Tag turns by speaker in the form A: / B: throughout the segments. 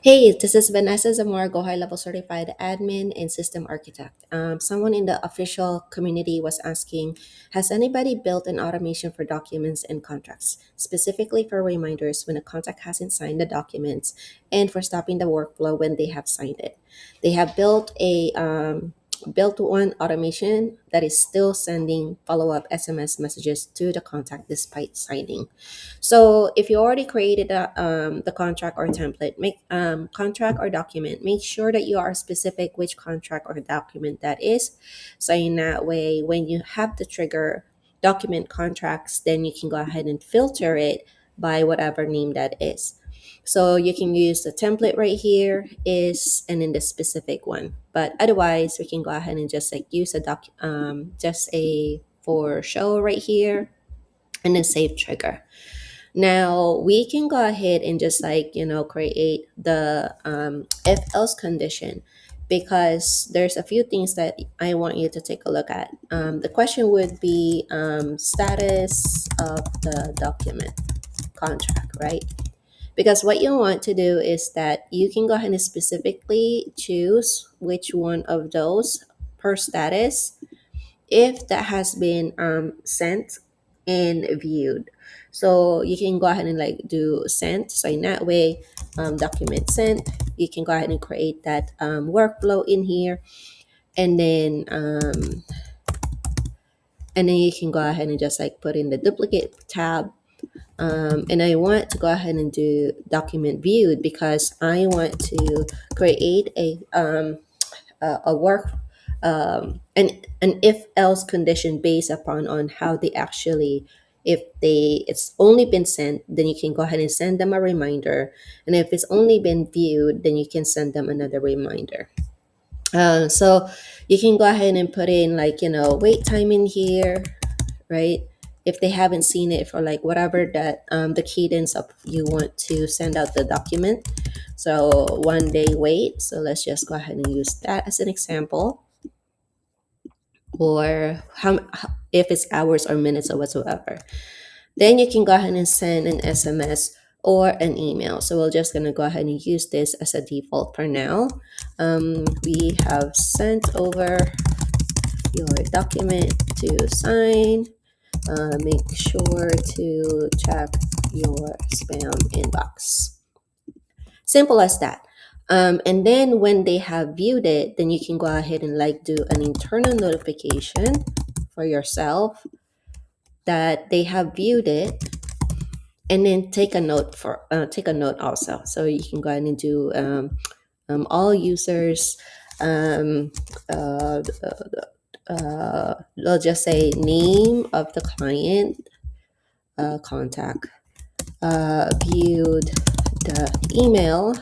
A: Hey, this is Vanessa Zamora, GoHighLevel certified admin and system architect. Someone in the official community was asking, has anybody built an automation for documents and contracts, specifically for reminders when a contact hasn't signed the documents and for stopping the workflow when they have signed it? They have built one automation that is still sending follow-up SMS messages to the contact despite signing. So if you already created the contract or template, make contract or document, make sure that you are specific which contract or document that is. So in that way, when you have the trigger document contracts, then you can go ahead and filter it by whatever name that is. So you can use the template right here is and then the specific one. But otherwise, we can go ahead and just like use a just a for show right here and then save trigger. Now we can go ahead and just like, create the if else condition because there's a few things that I want you to take a look at. The question would be status of the document contract, right? Because what you want to do is that you can go ahead and specifically choose which one of those per status if that has been sent and viewed. So you can go ahead and like do sent. So in that way, document sent, you can go ahead and create that workflow in here, and then you can go ahead and just like put in the duplicate tab. And I want to go ahead and do document viewed because I want to create a work an if else condition based upon on how they actually, if they it's only been sent, then you can go ahead and send them a reminder, and if it's only been viewed, then you can send them another reminder. So you can go ahead and put in like, wait time in here, right? If they haven't seen it for like whatever that the cadence of you want to send out the document. So 1 day wait, so let's just go ahead and use that as an example, or if it's hours or minutes or whatsoever. Then you can go ahead and send an SMS or an email. So we're just gonna go ahead and use this as a default for now. We have sent over your document to sign. Make sure to check your spam inbox. Simple as that. And then when they have viewed it, then you can go ahead and like do an internal notification for yourself that they have viewed it, and then take a note also. So you can go ahead and do all users. Um, uh, they'll just say name of the client, contact, viewed the email,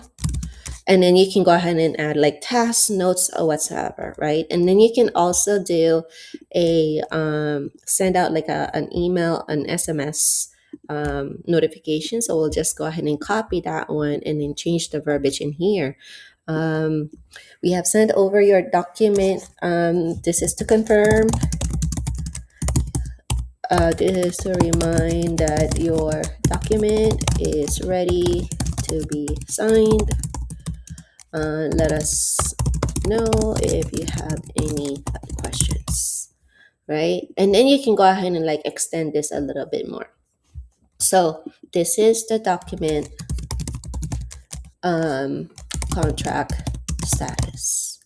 A: and then you can go ahead and add like tasks, notes, or whatsoever, right? And then you can also do a send out like an email, an SMS notification. So we'll just go ahead and copy that one and then change the verbiage in here. um, we have sent over your document. This is to confirm, this is to remind that your document is ready to be signed. Let us know if you have any questions, right? And then you can go ahead and like extend this a little bit more. So this is the document contract status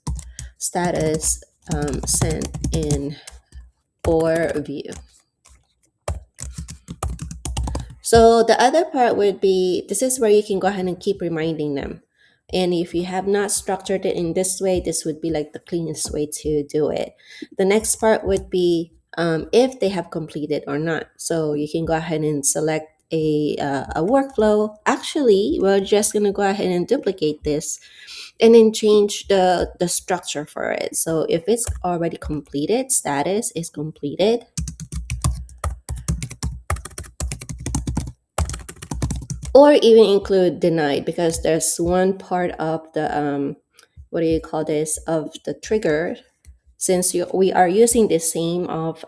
A: sent in or view. So the other part would be, this is where you can go ahead and keep reminding them. And if you have not structured it in this way, this would be like the cleanest way to do it. The next part would be if they have completed or not. So you can go ahead and select a workflow. Actually, we're just going to go ahead and duplicate this and then change the structure for it. So if it's already completed, status is completed, or even include denied, because there's one part of the what do you call this, of the trigger, since we are using the same of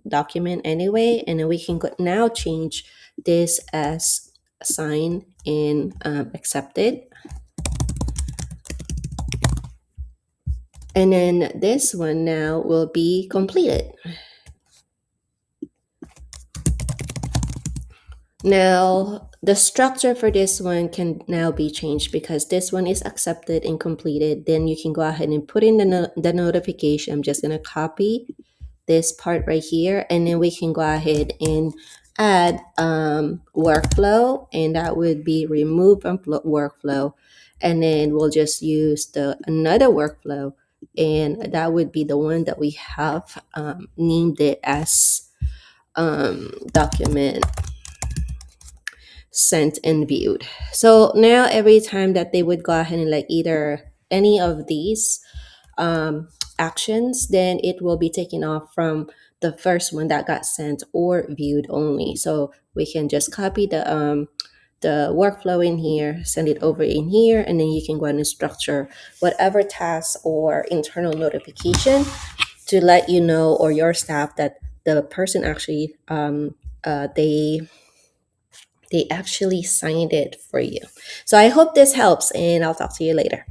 A: document anyway, and then we can now change this as sign in accepted. And then this one now will be completed. Now, the structure for this one can now be changed because this one is accepted and completed. Then you can go ahead and put in the notification. I'm just going to copy this part right here, and then we can go ahead and add workflow, and that would be remove from workflow. And then we'll just use the another workflow, and that would be the one that we have named it as document sent and viewed. So now every time that they would go ahead and like either any of these actions, then it will be taken off from the first one that got sent or viewed only. So we can just copy the workflow in here, send it over in here, and then you can go ahead and structure whatever task or internal notification to let you know or your staff that the person actually they actually signed it for you. So I hope this helps, and I'll talk to you later.